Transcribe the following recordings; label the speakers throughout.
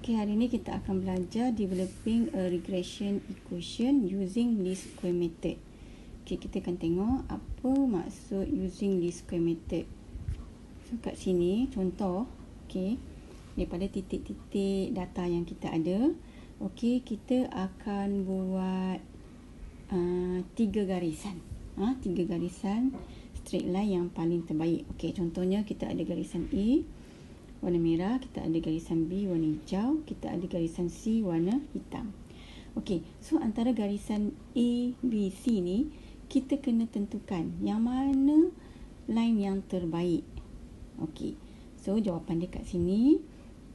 Speaker 1: Okay, hari ini kita akan belajar developing a regression equation using least square method. Okay, kita akan tengok apa maksud using least square method. So, kat sini contoh, okay, daripada titik-titik data yang kita ada, okay, kita akan buat 3 garisan. 3 garisan straight line yang paling terbaik. Okay, contohnya kita ada garisan A warna merah, kita ada garisan B warna hijau, kita ada garisan C warna hitam. Okey, so antara garisan A, B, C ni kita kena tentukan yang mana line yang terbaik. Okey, so jawapan dia kat sini.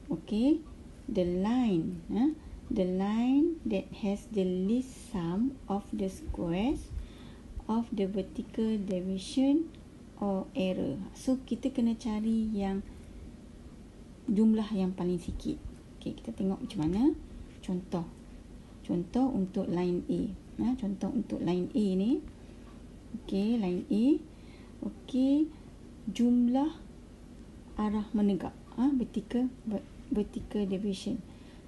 Speaker 1: Okey, the line that has the least sum of the squares of the vertical deviation or error. So kita kena cari yang jumlah yang paling sikit. Okey, kita tengok macam mana. Contoh untuk line A. Contoh untuk line A ni. Okey, line A. Okey, jumlah arah menegak. Vertical deviation.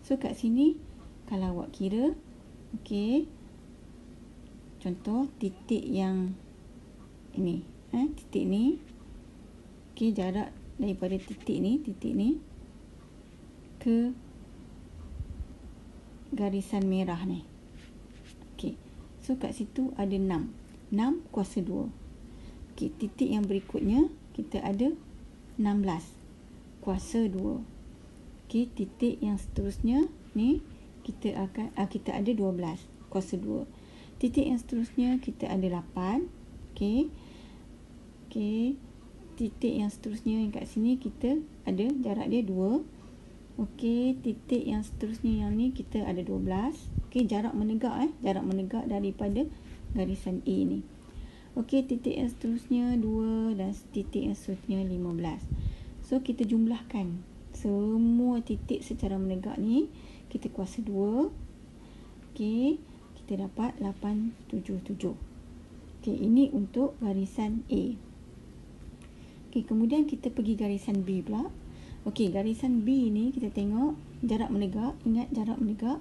Speaker 1: So kat sini kalau awak kira, okey, contoh titik yang ini, titik ni. Okey, jarak daripada titik ni ke garisan merah ni. Okey, so kat situ ada 6 kuasa 2. Okey, titik yang berikutnya kita ada 16 kuasa 2. Okey, titik yang seterusnya ni kita ada 12 kuasa 2. Titik yang seterusnya kita ada 8. Okey, titik yang seterusnya yang kat sini kita ada jarak dia 2. Okey, titik yang seterusnya yang ni kita ada 12. Okey, jarak menegak daripada garisan A ni. Okey, titik yang seterusnya 2 dan titik yang seterusnya 15. So kita jumlahkan semua titik secara menegak ni, kita kuasa 2. Okey, kita dapat 877. Okey, ini untuk garisan A. Okey, kemudian kita pergi garisan B pula. Okey, garisan B ni kita tengok jarak menegak. Ingat jarak menegak.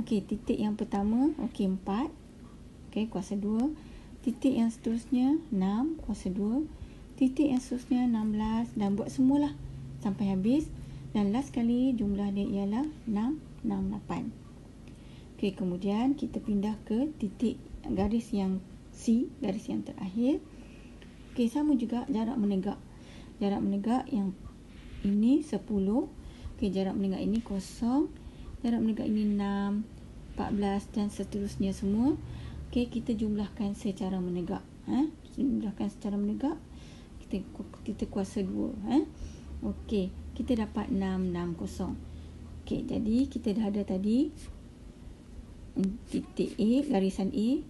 Speaker 1: Okey, titik yang pertama, okey, 4. Okey, kuasa 2. Titik yang seterusnya 6 kuasa 2. Titik yang seterusnya 16 dan buat semualah sampai habis. Dan last kali jumlah dia ialah 668. Okey, kemudian kita pindah ke titik garis yang C, garis yang terakhir. Okey, sama juga jarak menegak. Jarak menegak yang ini 10. Okey, jarak menegak ini 0. Jarak menegak ini 6, 14 dan seterusnya semua. Okey, kita jumlahkan secara menegak. Jumlahkan secara menegak. Kita kuasa 2. Okey, kita dapat 660. Okey, jadi kita dah ada tadi titik A, garisan A,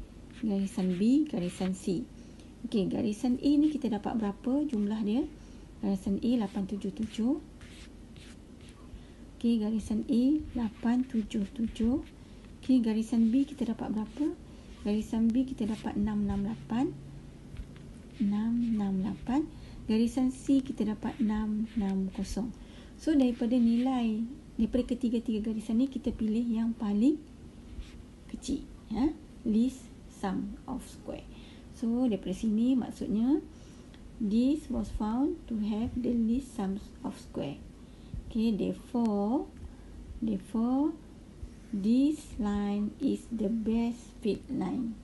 Speaker 1: garisan B, garisan C. Okey, garisan A ni kita dapat berapa jumlah dia? Garisan A 877. Okey, garisan A 877. Okey, garisan B kita dapat berapa? Garisan B kita dapat 668. Garisan C kita dapat 660. So daripada ketiga-tiga garisan ni kita pilih yang paling kecil, least sum of square. So daripada sini maksudnya this was found to have the least sum of square. Okay, therefore this line is the best fit line.